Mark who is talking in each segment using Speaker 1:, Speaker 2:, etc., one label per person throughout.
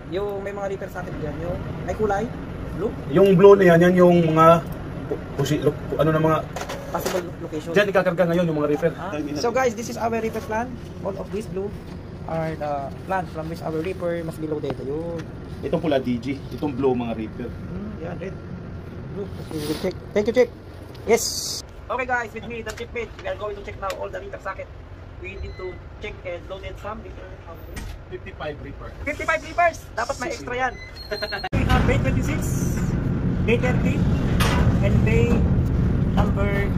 Speaker 1: Yung may mga repair socket dyan, yung may kulay, blue.
Speaker 2: Yung blue na yan yung mga ano na mga
Speaker 1: Possible location.
Speaker 2: dyan ikakarga ngayon yung mga repair.
Speaker 1: So guys, this is our repair plan. All of these blue are the plans from which our repair must be loaded. Ayun.
Speaker 2: Itong pula DG, itong blue mga repair.
Speaker 1: Yan, red. Blue. Okay, we'll check. Thank you, Chick. Yes. Okay guys, with me, the chip mate. We are going to check now all the repair socket. We need to check and load it some repair.
Speaker 2: 55 repair.
Speaker 1: 55 reapers! Dapat may extra yan. We have bay 26, bay 30, and bay number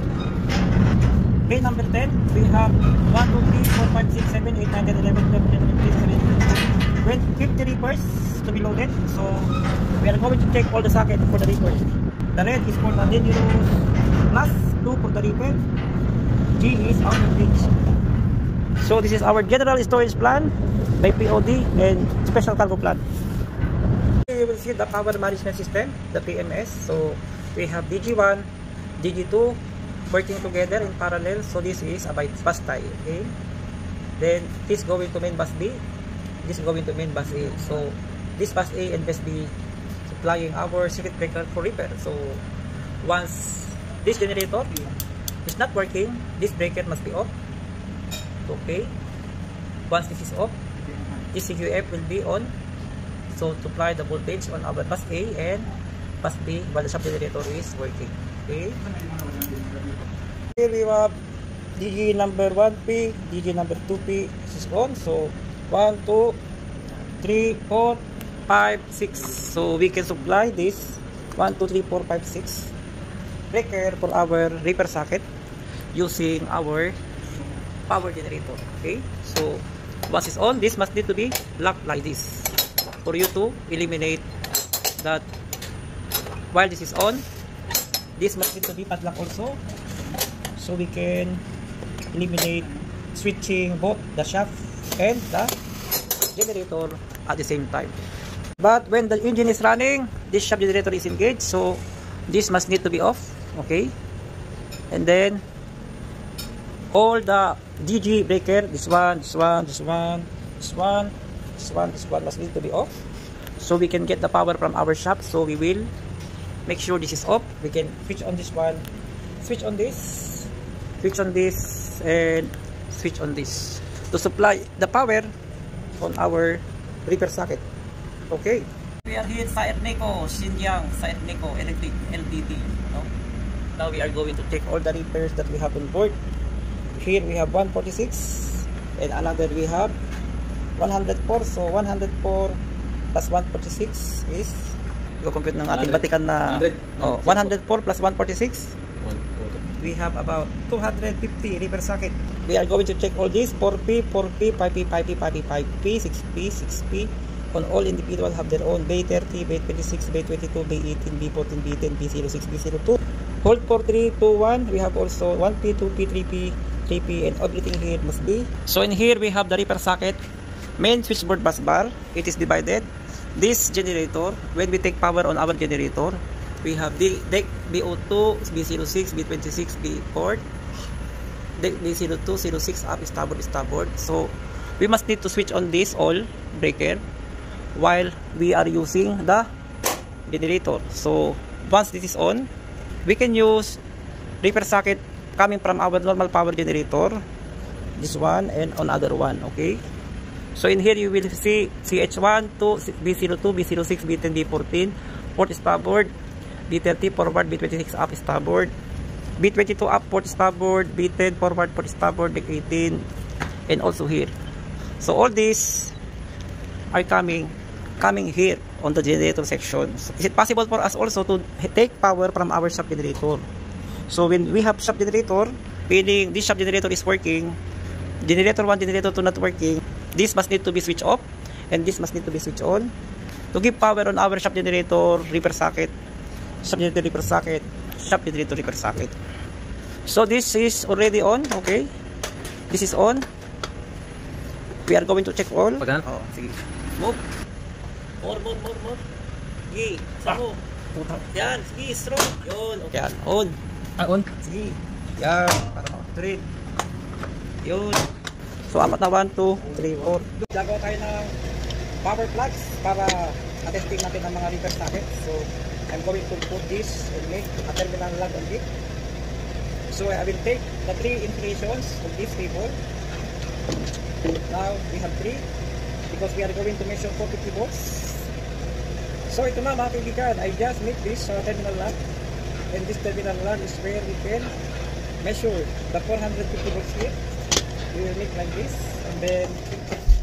Speaker 1: 10. We have 1, 2, 3, 4, 5, 6, 7, 8, 9, 10, 11, 12, 13, 14, 15, 20 reapers to be loaded. So we are going to check all the sockets for the reapers. The red is for the dangerous plus, blue for the reaper, G is out of reach. So this is our general storage plan by POD and special cargo plan. We will see the power management system, the PMS. So we have DG1, DG2 working together in parallel. So this is a bus tie. Okay. Then this going to main bus B. This going to main bus A. So this bus A and bus B supplying our circuit breaker for repair. So once this generator is not working, this breaker must be off. Okay. Once this is off, this CQF will be on, so to apply the voltage on our bus A and bus B while the sub generator is working. Okay. Here we have DG number 1P, DG number 2P is on. So 1, 2, 3, 4, 5, 6. So we can supply this 1, 2, 3, 4, 5, 6 breaker for our repair socket using our power generator. Okay. So once it's on, this must need to be locked like this for you to eliminate that. While this is on, this must need to be padlocked also, so we can eliminate switching both the shaft and the generator at the same time. But when the engine is running, this shaft generator is engaged, so this must need to be off. Okay. And then all the DG breaker, this one must need to be off, so we can get the power from our shaft. So we will make sure this is off. We can switch on this one, switch on this, switch on this, and switch on this to supply the power on our repair socket. Okay. We are here sa Erneco, Xinjiang, sa Erneco Electric LTD. No? Now we are going to check all the repairs that we have on board. Here we have 146 and another we have 104. So 104 plus 146 is i-compute ng ating batikan na 104 plus 146. We have about 250 repair socket. We are going to check all these 4P, 4P, 5P, 5P, 5P, 5P, 6P, 6P. On all individual have their own bay 30, bay 26, bay 22, bay 18, B14, B10, B06, B02. Hold for 3, 2, 1. We have also 1P, 2P, 3P, 3P, and everything here must be. So in here we have the repair socket, main switchboard bus bar. It is divided. This generator, when we take power on our generator, we have the deck B02, B06, B26, B4, deck B02, 06 up, starboard. So we must need to switch on this all breaker while we are using the generator. So once this is on, we can use repair socket coming from our normal power generator, this one and another one. Okay. So in here you will see CH1 to B02, B06, B10, B14, port starboard, B30 forward, B26 up starboard, B22 up port starboard, B10 forward port starboard, deck 18, and also here. So all these are coming here on the generator section. So is it possible for us also to take power from our shaft generator? So when we have shaft generator, meaning this shaft generator is working, generator 1, generator 2 not working, this must need to be switched off and this must need to be switched on to give power on our shaft generator repair socket, shaft generator repair socket, shaft generator repair socket. So this is already on. Okay, this is on. We are going to check all. Oh, sige. Move. More. Sige, samo. Yan, sige, strong. Yun, okay. Yan, on. On. Sige. Yan, para ma-trade. Yun. So, apat na 1, 2, 3, 4. Gagawa tayo ng power plugs para attesting natin ang mga repair socket. So I'm going to put this and make a terminal lug on it. So I will take the 3 inflations of this cable. Now we have 3 because we are going to measure 450 volts. So ito na mga kaibigan, I just make this terminal lug, and this terminal lug is where we can measure the 450 volts here. We will make like this, and then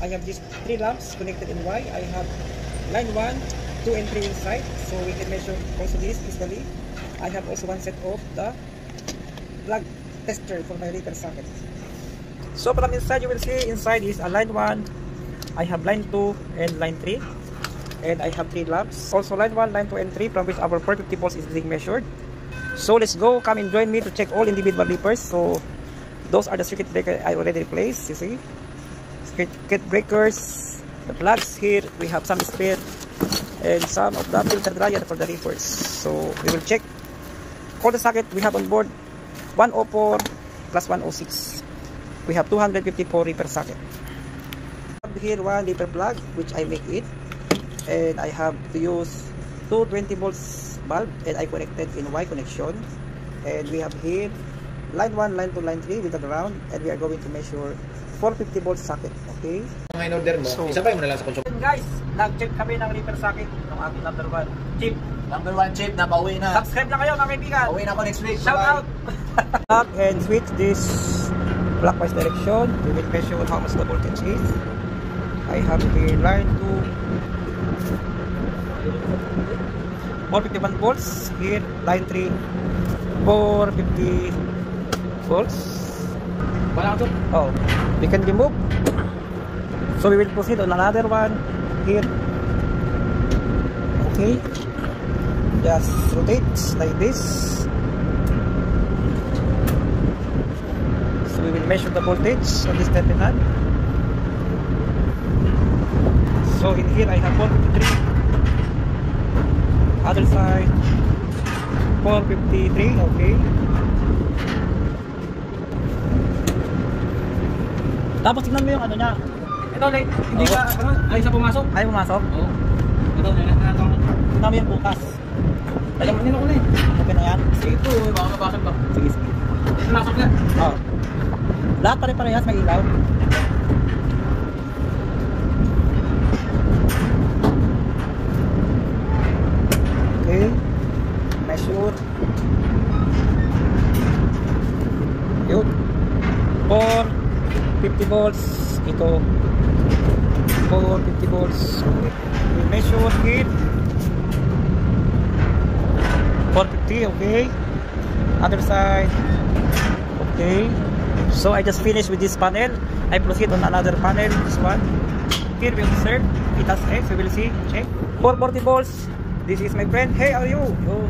Speaker 1: I have these 3 lamps connected in Y. I have line 1, 2 and 3 inside, so we can measure also this easily. I have also one set of the plug tester for my repair socket. So from inside, you will see inside is a line 1, I have line 2 and line 3, and I have 3 lamps. Also line 1, line 2 and 3, from which our 450 volts is being measured. So let's go, come and join me to check all individual repairs. So those are the circuit breakers I already replaced, you see. Circuit breakers, the plugs here, we have some spare, and some of the filter dryer for the repairs. So we will check all the socket we have on board. 104 plus 106. We have 254 repair socket. Here one repair plug which I make it, and I have to use 220 volts bulb, and I connected in Y connection. And we have here line 1, line 2, line 3 with the ground, and we are going to measure 450 volts socket. Okay?
Speaker 2: Mga in-order mo,
Speaker 1: So,
Speaker 2: isabay mo na lang sa konsum.
Speaker 1: guys, nag-check kami ng repair socket ng ating number 1 chip.
Speaker 2: Number 1 chip na pauwi na.
Speaker 1: Subscribe na kayo mga kaibigan.
Speaker 2: Pauwi na ako next week.
Speaker 1: Shout out! Plug and switch this clockwise direction. We will measure how much the voltage is. I have here line 2, 451 volts. Here line 3, 450 volts.
Speaker 2: Wala ko to.
Speaker 1: Oh, we can remove. So we will proceed on another one here. Okay, just rotate like this. So we will measure the voltage on this terminal. So in here I have 453. Other side 453. Okay. Tapos tignan mo yung ano niya.
Speaker 2: Ito, like, hindi ka, ano, ay sa pumasok?
Speaker 1: Ay, pumasok?
Speaker 2: Oo. Ito, nilalakan ko.
Speaker 1: Tignan mo yung bukas.
Speaker 2: Alam mo, nino ko na eh.
Speaker 1: Okay na yan?
Speaker 2: Sige ito, baka mabasag ba?
Speaker 1: Sige, sige.
Speaker 2: Pumasok na.
Speaker 1: Oh. Lahat pare-parehas may ilaw. Okay. Measure. Yun. 450 volts. Ito. 450 volts. We measure here. 450, okay. Other side. Okay. So I just finished with this panel. I proceed on another panel. This one. Here we observe. It has X. We will see. Check. 440 volts. This is my friend. Hey, how are you? Oh.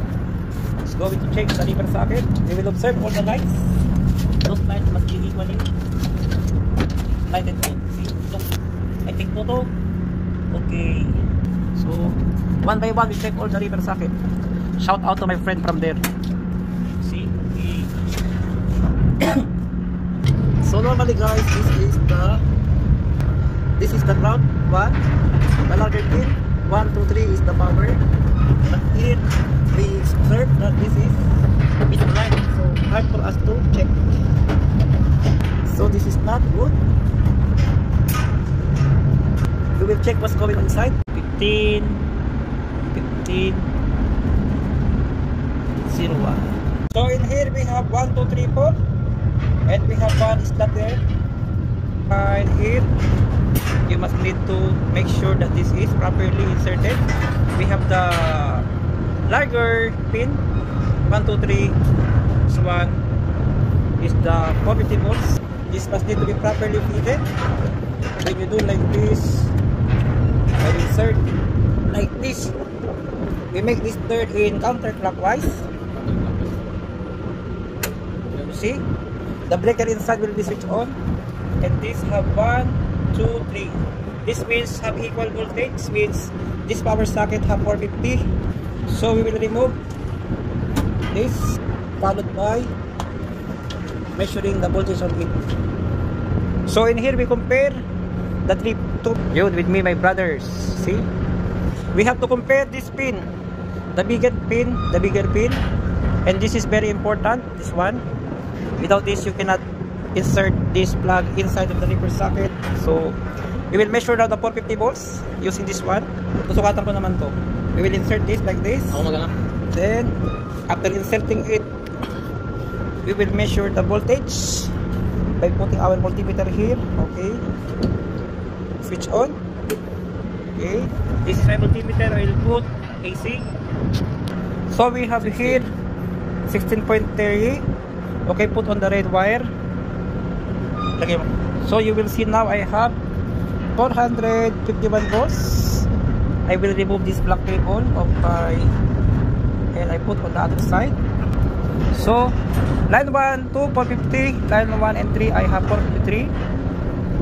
Speaker 1: Let's go to check the repair socket. We will observe all the lights. Those lights must be equally lighted. See? Look. I take photo. Okay. So one by one we check all the repair socket. Shout out to my friend from there. See? So normally guys, this is the ground one, the larger pin. 1, 2, 3 is the power. But here we observe that this is middle line, so hard for us to check. So this is not good. We will check what's going on inside. 15, 01. So in here we have 1, 2, 3, 4, and we have one splatter. And here you must need to make sure that this is properly inserted. We have the larger pin 1, 2, 3. This one is the 450 volts. This must need to be properly fitted. When you do like this, I insert like this. We make this third in counterclockwise. You see, the breaker inside will be switched on, and this have 1, 2, 3. This means have equal voltage, means this power socket have 450. So we will remove this, followed by measuring the voltage on it. So in here we compare the drip tube. Yun, with me, my brothers. See? We have to compare this pin. The bigger pin, and this is very important, this one. Without this, you cannot insert this plug inside of the reaper socket. So, we will measure now the 450 volts using this one. Susukatan ko naman to. We will insert this like this. Then, after inserting it, we will measure the voltage by putting our multimeter here. Okay. Switch on. Okay. This is my multimeter. I will put AC. So we have here 16.30. Okay, put on the red wire. Okay. So you will see now I have 451 volts. I will remove this black cable of my, and I put on the other side. So line 1, 2, 450, line 1 and 3 I have 453.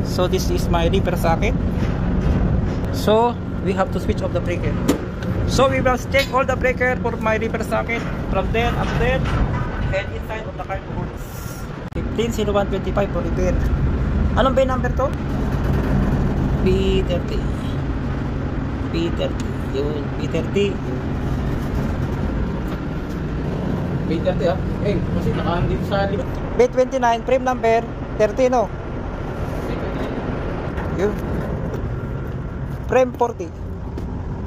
Speaker 1: So this is my reaper socket. So we have to switch off the breaker. So we will check all the breaker for my reaper socket from there up there and inside of the cardboards. 150125 for repair. Anong bay number to? P30. P30. Yun, P30.
Speaker 2: P30 ah. Eh, kasi nakaan dito sa likod.
Speaker 1: B29, frame number 30, no? Yun. Frame 40.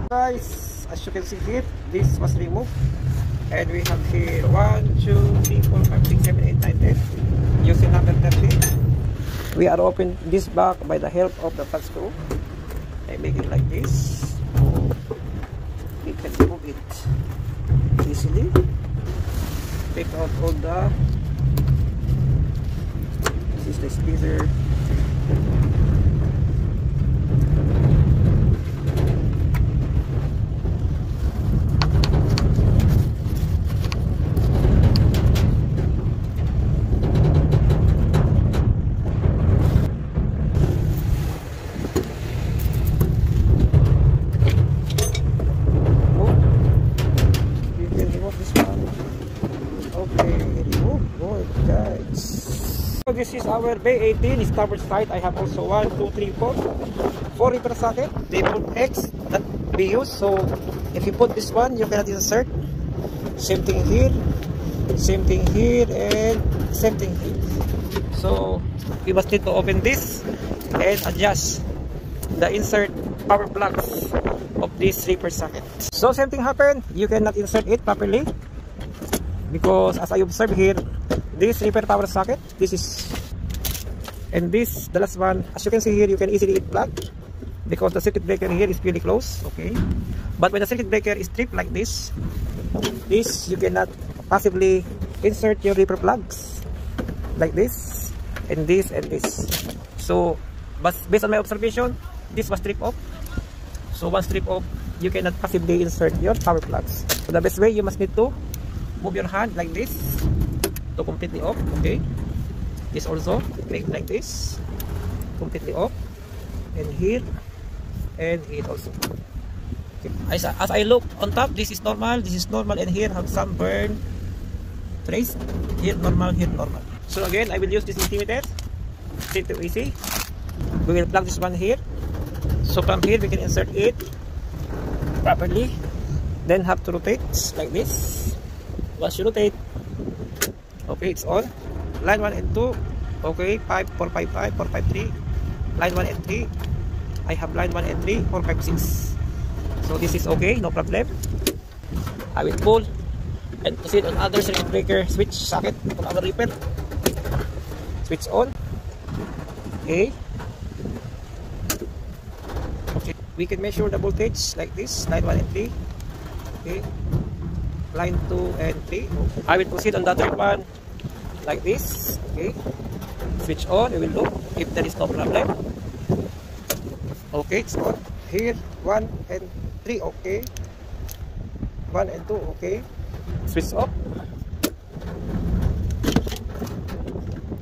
Speaker 1: Guys, as you can see here, this was removed. And we have here 1, 2, 3, 4, 5, 6, 7, 8, 9, 10. Using number 30. We are opening this back by the help of the flat screw. I make it like this. We can remove it easily. Take out all the, this is the squeezer. This is our Bay 18 starboard side. I have also 1, 2, 3, 4 reaper socket. They put X that we use. So if you put this one, you cannot insert. Same thing here, and same thing here. So we must need to open this and adjust the insert power plugs of this reaper socket. So same thing happened. You cannot insert it properly because as I observe here, this reaper power socket, this is, and this, the last one, as you can see here, you can easily plug because the circuit breaker here is really close. Okay, but when the circuit breaker is stripped like this, you cannot possibly insert your reaper plugs like this, and this, and this. So, but based on my observation, this was stripped off. So once stripped off, you cannot possibly insert your power plugs. So the best way, you must need to move your hand like this to completely off. Okay, this also make like this, completely off, and here also. Okay. As I look on top, this is normal, and here have some burn trace. Here normal, here normal. So again, I will use this multimeter, set to AC. We will plug this one here. So from here we can insert it properly, then have to rotate like this. Once you rotate, okay, it's on. Line 1 and 2, okay, 5, 4, 5, 5, 4, 5, 3. Line 1 and 3. I have line 1 and 3, 4, 5, 6. So this is okay, no problem. I will pull and proceed on other circuit breaker switch socket of our reaper. Switch on. Okay. Okay. We can measure the voltage like this, line 1 and 3. Okay. Line 2 and 3. I will proceed on the third one like this. Okay, switch on. We will look if there is no problem. Okay, it's on. Here 1 and 3. Okay, 1 and 2. Okay, switch off.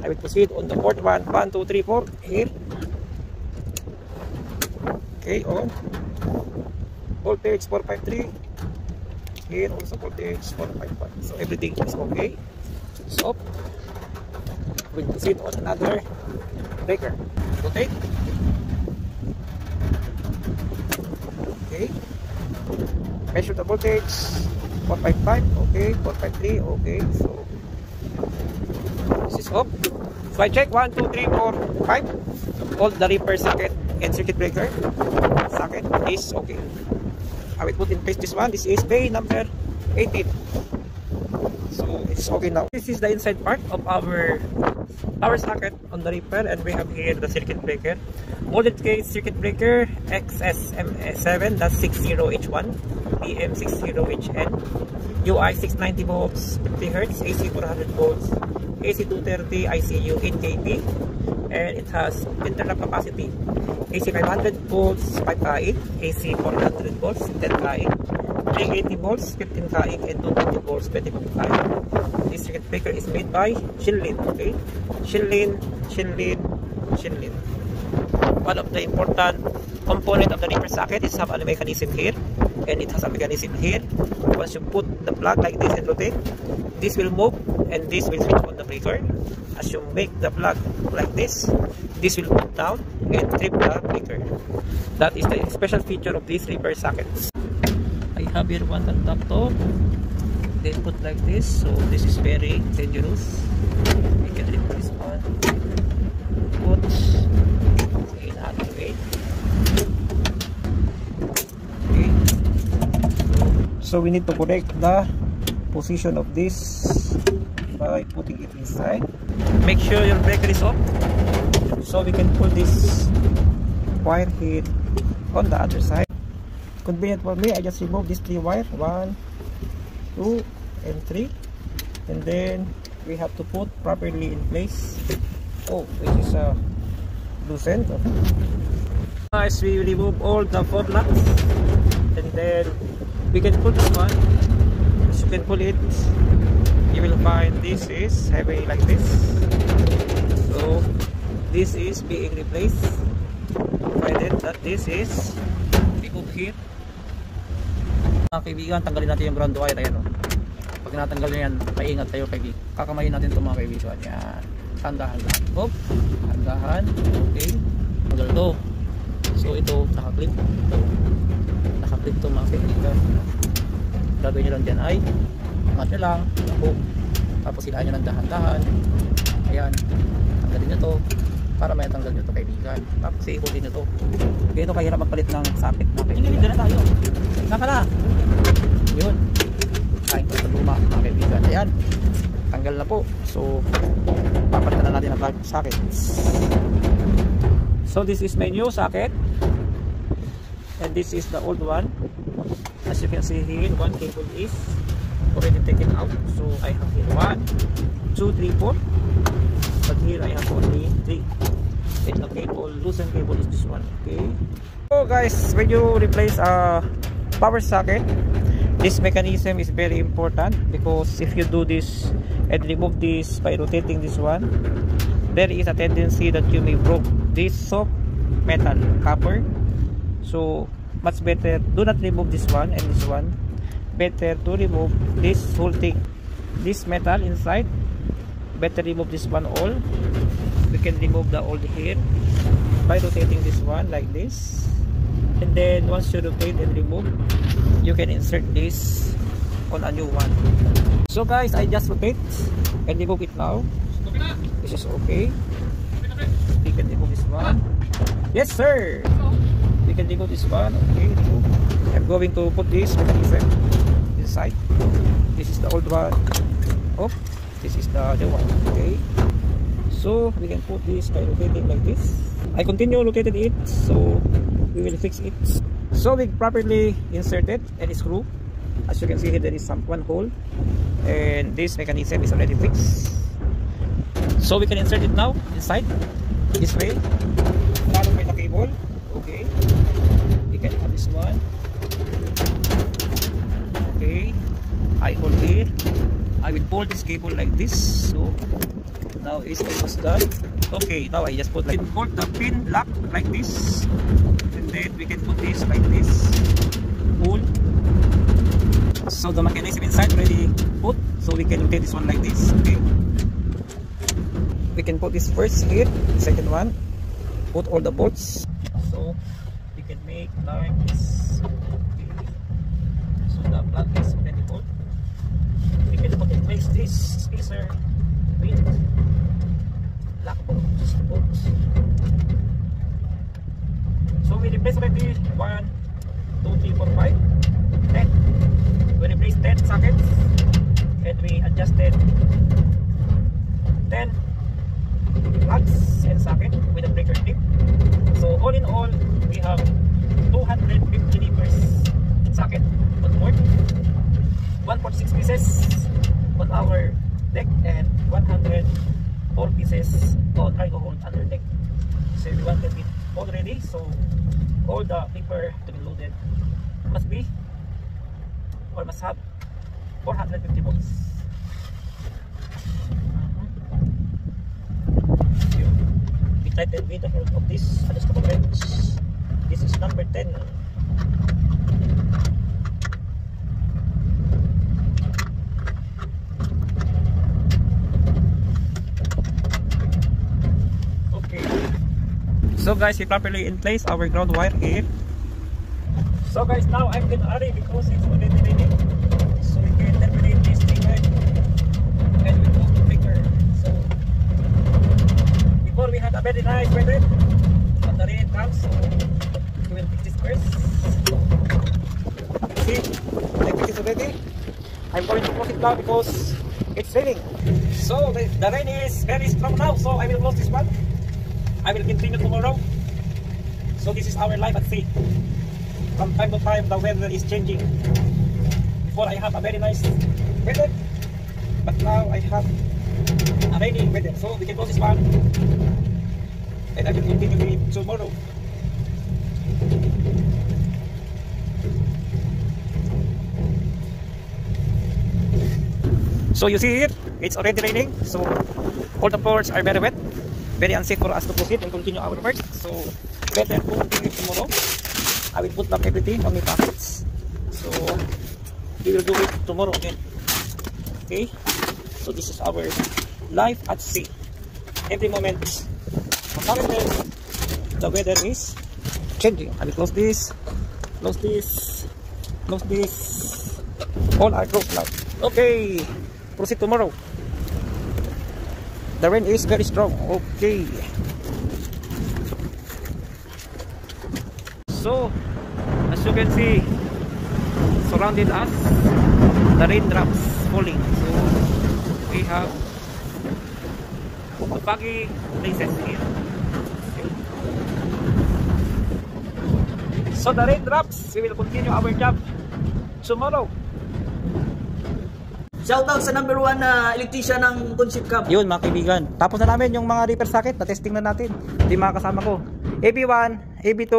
Speaker 1: I will proceed on the fourth one. 1, 2, 3, 4. Here. Okay, on. Voltage 453. Here also voltage 455. So everything is okay. So we'll proceed on another breaker. Rotate. okay. Measure the voltage, 455, okay, 453, okay. So this is off. So I check 1, 2, 3, 4, 5. All the repair socket and circuit breaker socket is okay. I will put in place this one. This is bay number 18. So it's okay now. This is the inside part of our power socket on the repair, and we have here the circuit breaker. Molded case circuit breaker XSM7, that's 60H1, PM60HN, UI 690 volts, 50 Hz, AC 400 volts, AC 230, ICU 8 kV, and it has internal capacity AC 500 volts 5 kaig, AC 400 volts 10 kaig, 380 volts 15 kaig, and 220 volts 25 kaig. This circuit breaker is made by Shinlin, okay? Shinlin. One of the important component of the repair socket is have a mechanism here, and it has a mechanism here. Once you put the plug like this and rotate, this will move and this will switch on the breaker. As you make the plug like this will move down and trip the breaker. That is the special feature of these repair sockets. I have here one contactor. They put like this, so this is very dangerous. You can remove this one. Put in activate. Okay. So we need to correct the position of this by putting it inside. Make sure your breaker is off, so we can pull this wire here on the other side. Convenient for me, I just remove these 3 wires, 1, 2, and 3, and then we have to put properly in place. Oh, this is a loose end. As we remove all the 4 nuts, and then we can pull this one. As you can pull it, you will find this is heavy like this. So this is being replaced, provided that this is removed here. Mga kaibigan, tanggalin natin yung ground wire. Ayan, oh. Pag natanggal nyo yan, maingat tayo kaibigan. Kakamayin natin ito mga kaibigan. Yan, tandahan lang. Hop, tandahan. Okay, tanggal to. So ito, nakaklip. Nakaklip to mga kaibigan. Gagawin nyo lang dyan ay angat nyo lang, hook. Tapos hilahin nyo ng dahan-dahan. Ayan, tanggalin nyo to para may tanggal nyo to kaibigan. Tapos iikutin nyo to. Ganito kahirap magpalit ng socket na kaibigan. Hindi na tayo. Saka na. Yun. Kain ko sa luma mga kaibigan. Ayan, tanggal na po. So papalitan na natin ang plug socket. So this is my new socket, and this is the old one. As you can see here, one cable is already taken out. So I have here 1, 2, 3, 4, but here I have only 3. And the cable, loosened cable is this one. Okay. So guys, when you replace a power socket, this mechanism is very important, because if you do this and remove this by rotating this one, there is a tendency that you may break this soft metal copper. So much better, do not remove this one and this one. Better to remove this whole thing, this metal inside. Better remove this one all. We can remove the old here by rotating this one like this, and then once you rotate and remove, you can insert this on a new one. So guys, I just rotate and remove it now. This is okay. We can remove this one. Yes sir, we can remove this one. Okay, remove. I'm going to put this mechanism inside. This is the old one. Oh, this is the other one. Okay, so we can put this by rotating like this. I continue rotating it, so we will fix it. So we properly inserted and screw. As you can see here, there is one hole, and this mechanism is already fixed. So we can insert it now inside this way. Follow by the cable. Okay, we can have this one. Okay, I hold here. I will pull this cable like this. So now it's almost done. Okay, now I just put like, hold the pin lock like this, and then we can put this like this. Pull. So the mechanism inside already put. So we can rotate this one like this. Okay. We can put this first here. Second one. Put all the bolts. So we can make make like this. Okay. So the plug is already full. We can put in place this spacer with lock bolts. So we replace already 1, 2, 3, 4, 5, 10. We replace 10 sockets and we adjusted 10 plugs and socket with a breaker clip. So all in all, we have 250 livers socket on board, 146 pieces on our deck, and 104 pieces on cargo hold under deck. So we wanted it all ready, so all the paper to be loaded must be or must have 450 volts. We tighten with the help of this adjustable wrench. This is number 10. Okay. So guys, we properly in place our ground wire here. So guys, now I'm gonna hurry because it's already raining. So we can terminate this thing and we move the breaker. So before we had a very nice weather, but the rain comes, so we will fix this first. See, I fix it already. I'm going to close it now because it's raining. So the rain is very strong now, so I will close this one. I will continue tomorrow. So this is our life at sea. From time to time the weather is changing. Before I have a very nice weather, but now I have a rainy weather. So we can close this one and I will continue with it tomorrow. So you see here, it's already raining, so all the ports are very wet, very unsafe for us to proceed and continue our work. So better to continue tomorrow. I will put back everything on my pockets, so we will do it tomorrow again. Okay, so this is our life at sea. Every moment, apparently the weather is changing. I will close this, close this, close this. All are closed now. Okay, proceed tomorrow. The rain is very strong. Okay. So, as you can see, surrounded us, the raindrops falling. So, we have the foggy places here. So, the raindrops, we will continue our job tomorrow.
Speaker 3: Shoutout sa number 1 na electrician ng Concept Cab.
Speaker 1: Yun mga kaibigan. Tapos na namin yung mga repair socket, na-testing na natin. Ito yung mga kasama ko. AB1, AB2.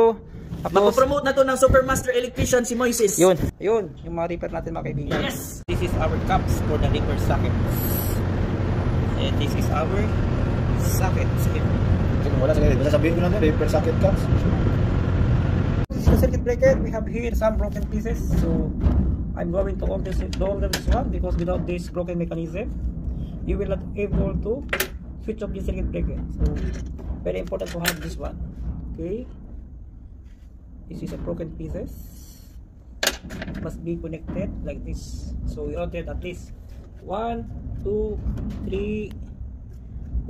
Speaker 3: Mag-promote na to ng Supermaster Electrician si Moises.
Speaker 1: Yun, yun. Yung mga repair natin mga kaibigan.
Speaker 3: Yes!
Speaker 1: This is our cups for the repair sockets. And this is our sockets.
Speaker 2: Wala sabihin ko lang repair socket cups.
Speaker 1: This is the circuit breaker. We have here some broken pieces. So I'm going to order this one because without this broken mechanism, you will not able to switch off the circuit breaker. So very important to have this one. Okay. This is a broken pieces. It must be connected like this. So we ordered at least 1, 2, 3,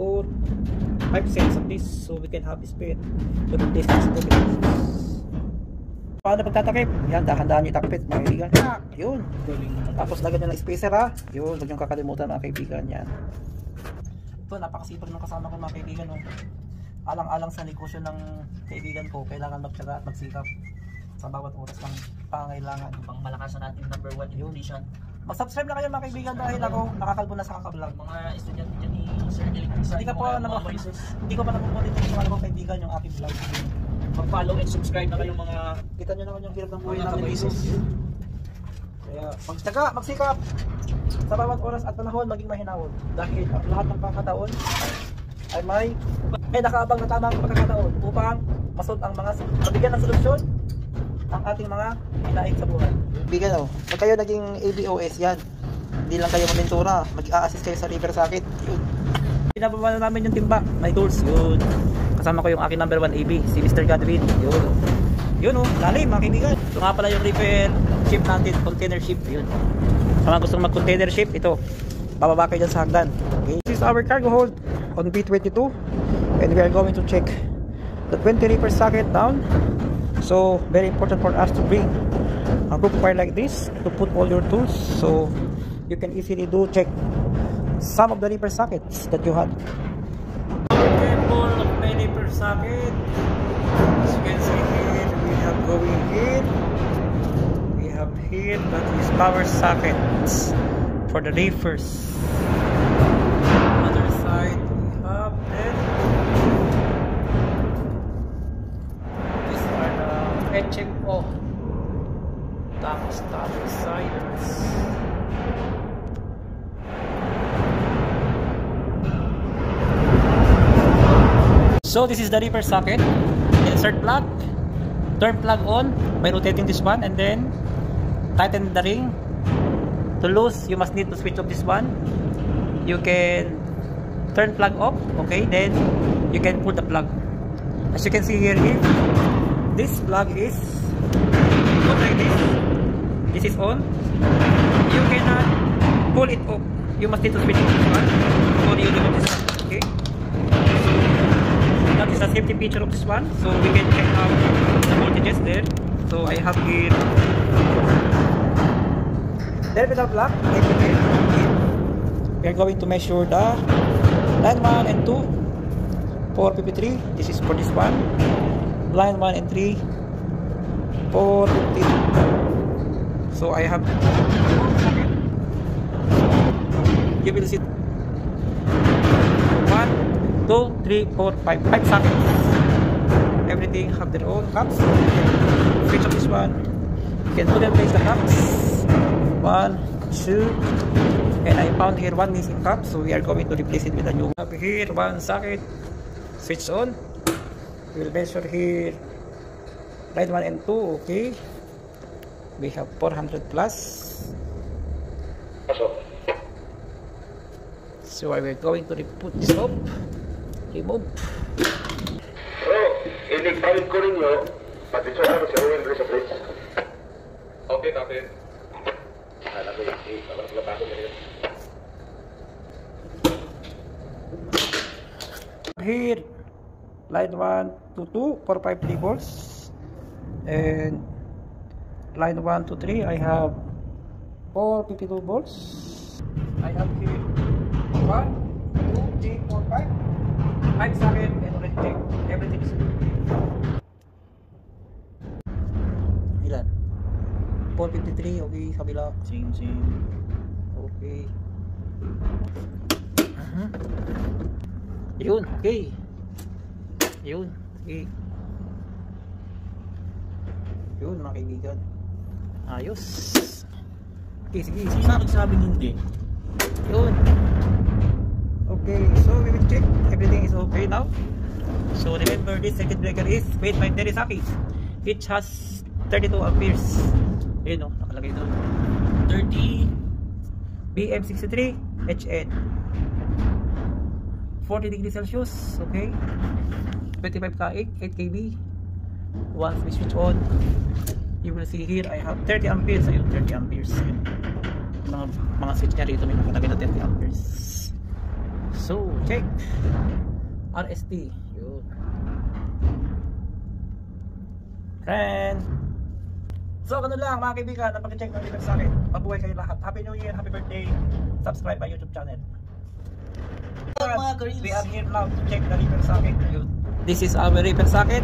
Speaker 1: 4, 5 sets of this so we can have the spare to replace this broken pieces. Paano pagtatakip? Yan, dahan-dahan nyo itakipit mga kaibigan. Yun. Tapos lagyan nyo ng spacer ha. Yun, huwag nyo kakalimutan mga kaibigan. Yan. Ito, napakasipag ng kasama ko mga kaibigan. No? Alang-alang sa negosyo ng kaibigan ko, kailangan magtyaga at magsikap sa bawat oras ng pangangailangan.
Speaker 3: Pang malakasan natin number 1 electrician.
Speaker 1: Mag-subscribe na kayo mga kaibigan dahil ako nakakalbo na sa kakablog.
Speaker 3: Mga estudyante dyan ni Sir Electrician.
Speaker 1: Hindi ko pa namumonitor yung mga kaibigan yung aking vlog.
Speaker 3: Mag-follow and subscribe na kayong mga
Speaker 1: Kita nyo naman yung hirap ng buhay
Speaker 3: mga
Speaker 1: namin dito.
Speaker 3: kabaisos.
Speaker 1: Kaya magtyaga, magsikap sa bawat oras at panahon maging mahinahon. Dahil ang lahat ng pagkakataon ay may nakaabang na tamang pagkakataon upang ang mga mabigyan ng solusyon ang ating mga hinaing sa buhay. Bigyan o, pag kayo naging ABOS yan, hindi lang kayo mamintura, mag-a-assist kayo sa repair socket. Yun. Pinababa na namin yung timba, may tools. Yun. Kasama ko yung aking number 1 AB, si Mr. Godwin. Yun. Yun oh, lalim mga kaibigan. Ito nga pala yung repair ship natin, container ship. Yun. Sa mga gustong mag-container ship, ito. Bababa kayo dyan sa hagdan. Okay. This is our cargo hold on B22. And we are going to check the 20 reaper socket down. So, very important for us to bring a group wire like this to put all your tools. So, you can easily check some of the reaper sockets that you have. Careful of my reaper socket. As you can see here, we have going in. We have here that is power sockets for the reefers. Other side we have then. These are the HMO. Stop sides. So this is the reaper socket. Insert plug, turn plug on by rotating this one, and then tighten the ring. To loose, you must need to switch off this one. You can turn plug off, okay, then you can pull the plug. As you can see here, if this plug is put like this is on, you cannot pull it off. You must need to switch off this one before you remove this one, okay. That is the safety feature of this one, so we can check out the voltages there. So I have here terminal plug. We are going to measure the line 1 and 2 for PP3. This is for this one. Line 1 and 3 for PP2. So I have, you will see 1, 2, 3, 4, 5 sockets. Everything have their own caps. Switch off this one. You can put and place the caps. 1, 2, and I found here one missing cap, so we are going to replace it with a new one. Here, one socket. Switch on. We will measure here line 1 and 2. Okay. We have 400 plus. So I will going to put this up. Remove.
Speaker 4: I-palit ko rin nyo. Pati so ano si Owen Grace, please. Okay, copy.
Speaker 1: Here, line 1 to 2 for 5 3 volts, and line 1 to 3 I have 452 volts. I have here 1, 2, 3, 4, 5 socket, and already check everything is good. Ilan? 453, okay, kabila. Same. Okay. Yun, okay. Yun, okay. Yun, mga kaibigan. Ayos. Okay, sige.
Speaker 3: Sino nagsabing hindi?
Speaker 1: Yun. Okay, so we will check. Everything is okay now. So remember, this circuit breaker is made by Teresaki. It has 32 amperes. Yun o, nakalagay doon. 30 BM63 HN. 40 degrees Celsius, okay. 25 ka 8 kb. Once we switch on, you will see here I have 30 amperes. Ayun, 30 amperes. Ayun. Mga switch niya rito may nakalagay na 30 amperes. So, check RST. Yun. Friend. So, ganun lang mga kaibigan, napag-check ng repair socket. Mabuhay kayo lahat. Happy New Year, happy birthday. Subscribe my YouTube channel. We are here now to check the repair socket. This is our repair socket.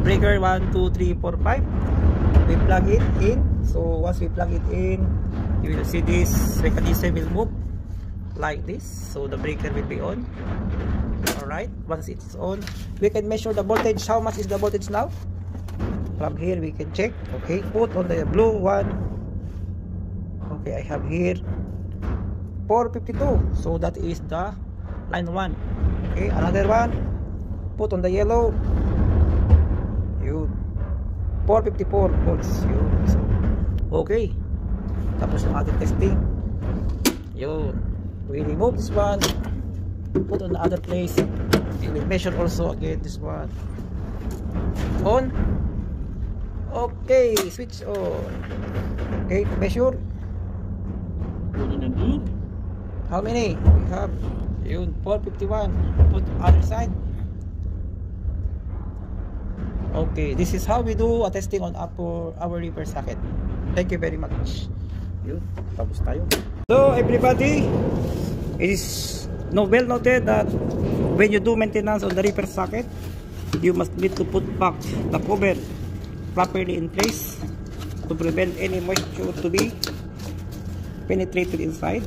Speaker 1: Breaker 1, 2, 3, 4, 5. We plug it in. So once we plug it in, you will see this mechanism will move like this. So the breaker will be on. Alright, once it's on, we can measure the voltage. How much is the voltage now? From here we can check. Okay, put on the blue one. Okay, I have here 452. So that is the line 1. Okay, another one, put on the yellow. Yun, 454 volts. Yun. Okay, tapos yung ating testing. Yun, we remove this one, put on the other place. We will measure also again this one. On. Okay, switch on. Okay, measure. How many? We have yun, 451. Put other side. Okay, this is how we do a testing on our repair socket. Thank you very much. Yun, tapos tayo. So everybody, it is well noted that when you do maintenance on the repair socket, you must need to put back the cover properly in place to prevent any moisture to be penetrated inside.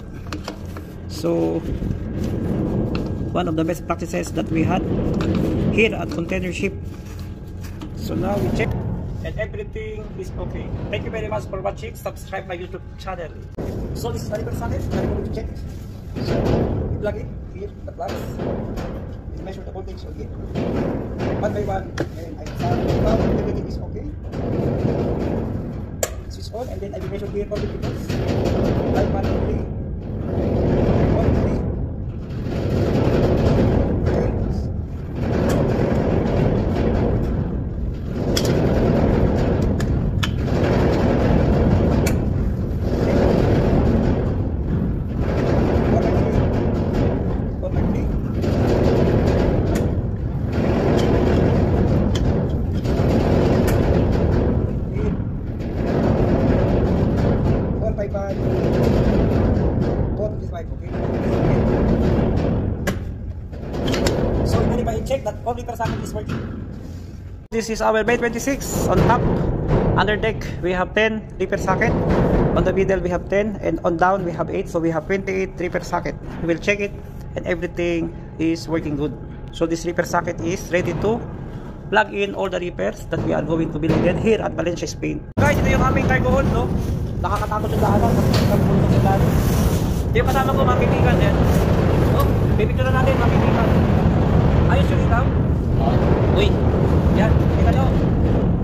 Speaker 1: So one of the best practices that we had here at Container Ship. So now we check and everything is okay. Thank you very much for watching. Subscribe my YouTube channel. So this is the repair socket. I'm going to check. So you plug it here, the plugs. You measure the voltage again. One by one, and I found everything is okay. Switch on, and then I will measure here for the volts. Like 1, 2, 3. 1, 2, 3. Check that all repair socket is working. This is our May 26. On top, under deck we have 10 repair socket. On the middle we have 10, and on down we have 8. So we have 28 repair socket. We will check it, and everything is working good. So this repair socket is ready to plug in all the repairs that we are going to build again here at Valencia, Spain. Guys, ito yung aming cargo hold, no? Nakakatakot yung daanan kasi cargo hold ng daanan. Ito yung kasama ko, mga kaibigan. Oh, bibigyan na natin, mga kaibigan. Ayos yung ilaw? Uy, yan, kita nyo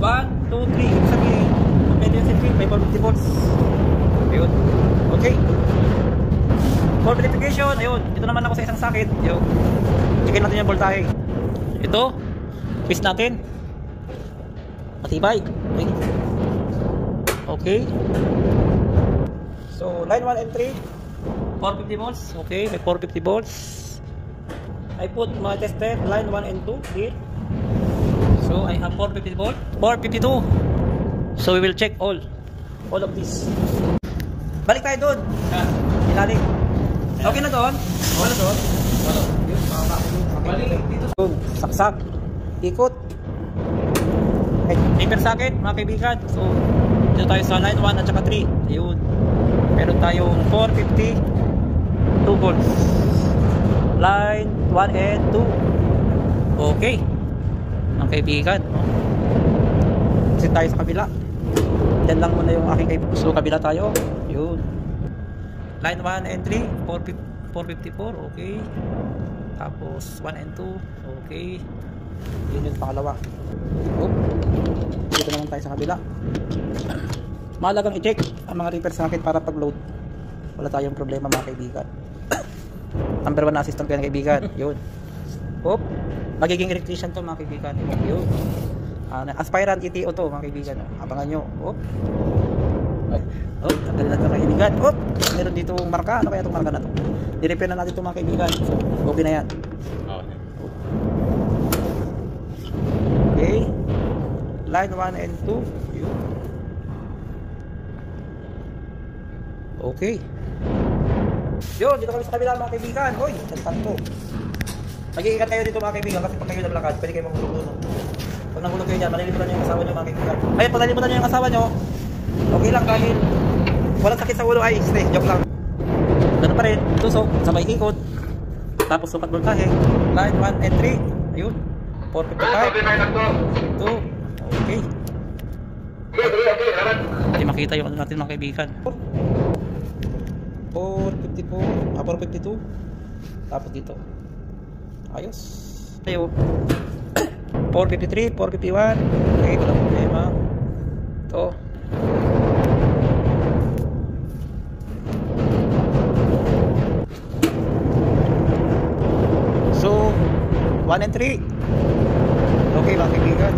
Speaker 1: 1, 2, 3, ibig sabihin pwede yung circuit, may 450 volts. Ayun, okay. For verification, ayun, ito naman ako sa isang socket. Ayun, checkin natin yung voltahe. Ito, twist natin. Matibay. Okay. So, line 1 and 3 450 volts, okay, may 450 volts. I put my tester line 1 and 2 here. So I have 450 volt, 452. So we will check all of this. Balik tayo doon. Ilalim. Okay na doon? Okay na doon? Balik dito. Saksak. Ikot. Repair socket, mga kaibigan. So dito tayo sa line 1 at saka 3. Ayun. Meron tayong 452 volts. Line 1 and 2. Okay. Ang kaibigan, kasi tayo sa kabila. Yan lang muna yung aking kaibigan. So kabila tayo. Yun. Line 1 and 3 454. Okay. Tapos 1 and 2. Okay. Yun yung pangalawa. Dito naman tayo sa kabila. Mahalagang i-check ang mga repair socket para pag load wala tayong problema, mga kaibigan. Number 1 na assistant ko yan, kaibigan. Yun. Hop. Magiging electrician to, mga kaibigan. Yun. Aspirant ETO to, mga kaibigan. Abangan nyo. Hop. Hop. Tanggalin natin mga kaibigan. Hop. Meron dito marka. Ano kaya itong marka na to? I-repair na natin ito, mga kaibigan. So, okay na yan. Okay. Line 1 and 2. Yun. Okay. Yun, dito kami sa kabila, mga kaibigan. Hoy, santan to. Mag-iingat kayo dito, mga kaibigan, kasi pag kayo naglakad, pwede kayo mahulog-hulog. Pag nahulog kayo dyan, malilimutan nyo yung asawa nyo, mga kaibigan. Ayun, pag nalimutan nyo yung asawa nyo, okay lang dahil walang sakit sa ulo. Ay, stay, joke lang. Ganun pa rin, tusok, sabay ikot. Tapos sukat voltahe. Line 1 and 3. Ayun, 455. 2. Okay. Hindi makita yung ano natin, mga kaibigan. 454, 452. Tapos dito. Ayos. Tayo. 453, 451. Okay, walang problema. Ito. So, 1 and 3. Okay, mga kaibigan.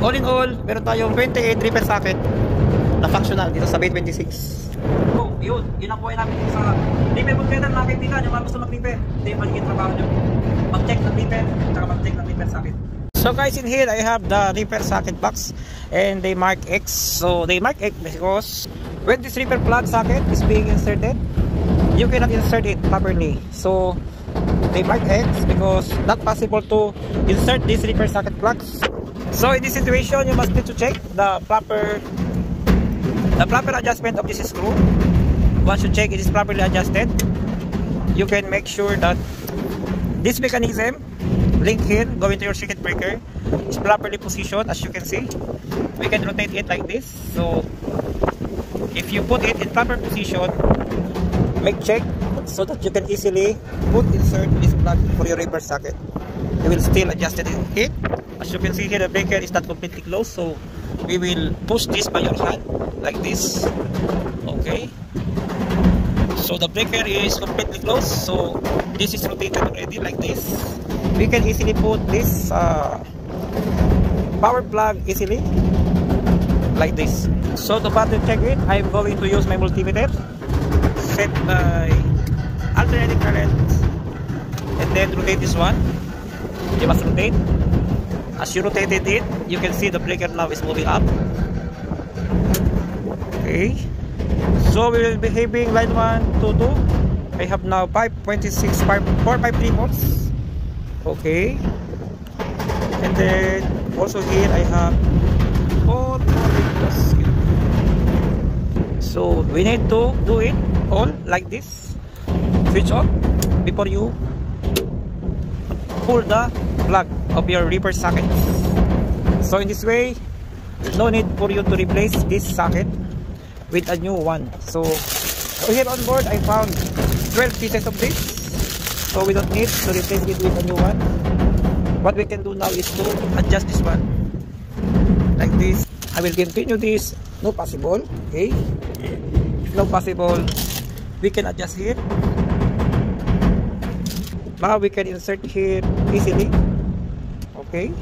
Speaker 1: all in all, meron tayong 28 repair socket na functional dito sa Bay 26. So, yun ang buhay namin dito sa repair completer mga kaibigan. Yung mga gusto mag-repair, ito yung magiging trabaho nyo. Mag-check ng repair, tsaka mag-check ng repair socket. So guys, in here I have the repair socket box and they mark X. So they mark X because when this repair plug socket is being inserted, you cannot insert it properly. So they mark X because not possible to insert this repair socket plugs. So in this situation, you must need to check the proper adjustment of this screw. Once you check it is properly adjusted, you can make sure that this mechanism link here going to your circuit breaker is properly positioned. As you can see, we can rotate it like this. So if you put it in proper position, make check so that you can easily insert this plug for your repair socket. You will still adjust it. As you can see here, the breaker is not completely closed, so we will push this by your hand like this. Okay, so the breaker is completely closed, so this is rotated already like this. We can easily put this power plug easily like this. So to pattern check it, I'm going to use my multimeter set by alternating current and then rotate this one. You must rotate. As you rotated it, you can see the breaker now is moving up. Okay, so we will be having line 1, 2, 2. I have now 5.26 453 volts. Okay, and then also here I have 4 volts. So we need to do it all like this. Switch off before you pull the plug of your repair socket. So in this way, no need for you to replace this socket with a new one. So here on board I found 12 pieces of this. So we don't need to replace it with a new one. What we can do now is to adjust this one like this. I will continue this. No possible. Okay, if no possible, we can adjust here. Now we can insert here easily. Okay,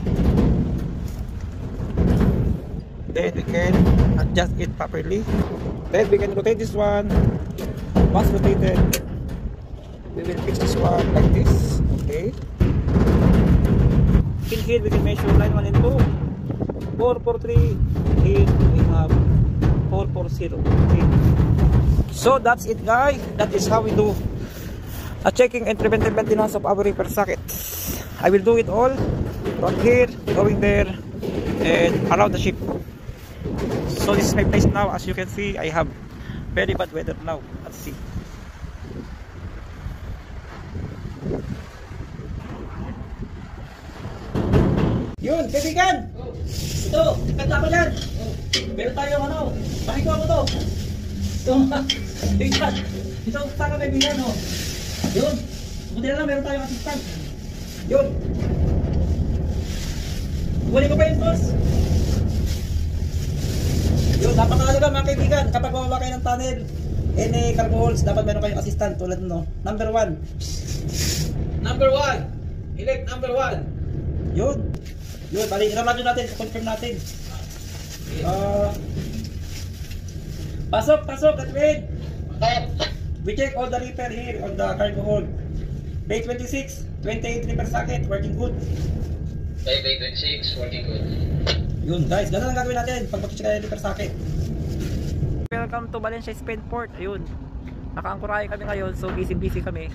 Speaker 1: then we can adjust it properly. Then we can rotate this one. Once rotated, we will fix this one like this. Okay, in here we can measure line 1 and 2. 443. Here we have 440. Okay, so that's it guys. That is how we do a checking and preventive maintenance of our repair sockets. I will do it all from here, going there, and around the ship. So this is my place now. As you can see, I have very bad weather now at sea. Yun, kaibigan! Ito, kanta ko yan! Meron tayong ano, pakikuha ko to! Ito, kaibigan! Ito, taka kaibigan, no? Yun, buti na lang meron tayong assistant. Yun! Kukunin ko pa yun, boss! Yun, napakahalaga mga kaibigan, kapag bumaba kayo ng tunnel, any cargo holds, dapat meron kayong assistant tulad no. Number 1. Number 1! Elect number 1! Yun! Yun, bali, i-radio natin, confirm natin. Pasok, Edwin! We check all the repair here on the cargo hold. Bay 26, 28 repair socket, working good.
Speaker 4: Bay 26, working good.
Speaker 1: Yun guys, ganun ang gagawin natin pag mag-check kayo repair socket. Welcome to Valencia Spain Port. Ayun, naka-anchorahe kami ngayon, so busy kami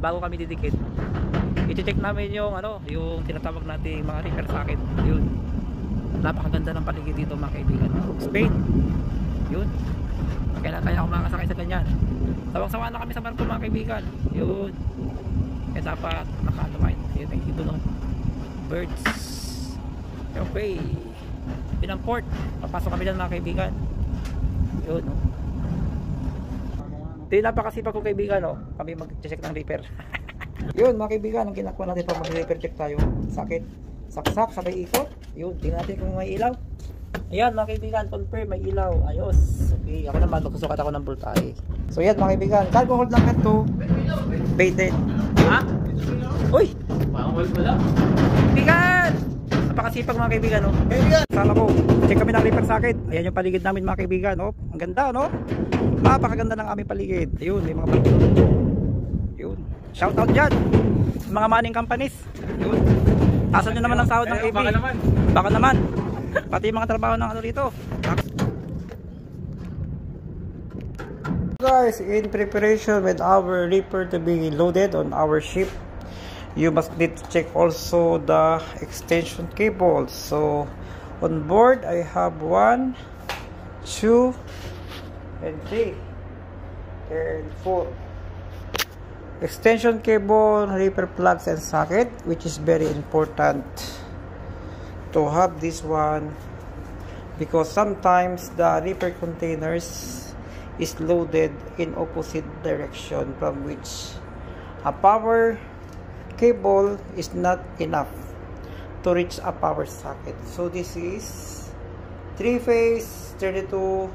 Speaker 1: bago kami didikit. I-check namin yung ano, yung tinatawag nating mga repair socket. Yun, napakaganda ng paligid dito mga kaibigan. Spain, yun, kaya ako makakasakay sa ganyan. Sawang-sawa na kami sa barko mga kaibigan. Yun, kaya dapat naka-align. Yun, ito no, birds. Okay, yun ang port. Papasok kami dyan mga kaibigan. Yun no, di napakasipag ko kaibigan no, kami mag-check ng repair. Yun mga kaibigan, ang ginagawa natin pag mag-repair check tayo, sakit, saksak, sabay ikot. Yun, tingnan natin kung may ilaw. Ayan mga kaibigan, confirm may ilaw. Ayos. Okay, ako naman magsusukat ako ng voltahe. So yan mga kaibigan, cargo hold number 2, baited. Ha? Uy! Kaibigan! Napakasipag mga kaibigan, no? Kasama ko. Check kami ng repair socket. Ayan yung paligid namin mga kaibigan, no? Ang ganda, no? Napakaganda ng aming paligid. Ayun, may mga yun. Shout out dyan. Mga mining companies. Yun. Tasan nyo naman ang sahod ng AB. Baka naman. Pati yung mga trabaho ng ano dito. Guys, in preparation with our reaper to be loaded on our ship, you must need to check also the extension cable. So on board I have 1, 2 and 3 and 4 extension cable, reaper plugs and socket, which is very important to have this one, because sometimes the reaper containers is loaded in opposite direction, from which a power cable is not enough to reach a power socket. So this is 3-phase 32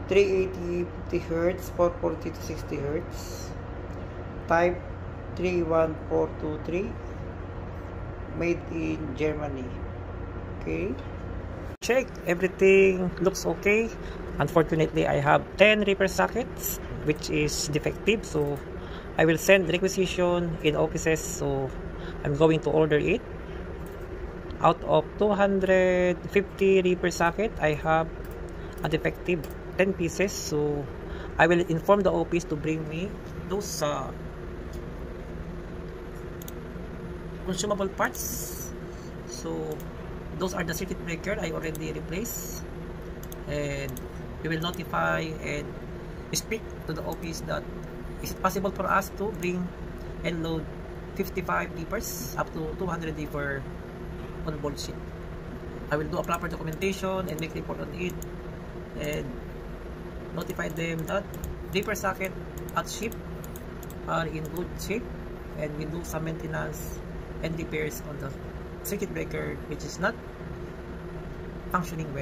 Speaker 1: 380 50 Hz 440 to 60 Hz type 31423, made in Germany. Okay, check, everything looks okay. Unfortunately, I have 10 repair sockets which is defective, so I will send requisition in offices. So I'm going to order it. Out of 250 repair socket, I have a defective 10 pieces, so I will inform the office to bring me those consumable parts. So those are the circuit breaker I already replaced, and we will notify and speak to the office that is it possible for us to bring and load 55 reapers up to 200 reaper on board ship. I will do a proper documentation and make report on it and notify them that reaper socket at ship are in good shape, and we do some maintenance and repairs on the circuit breaker which is not functioning well.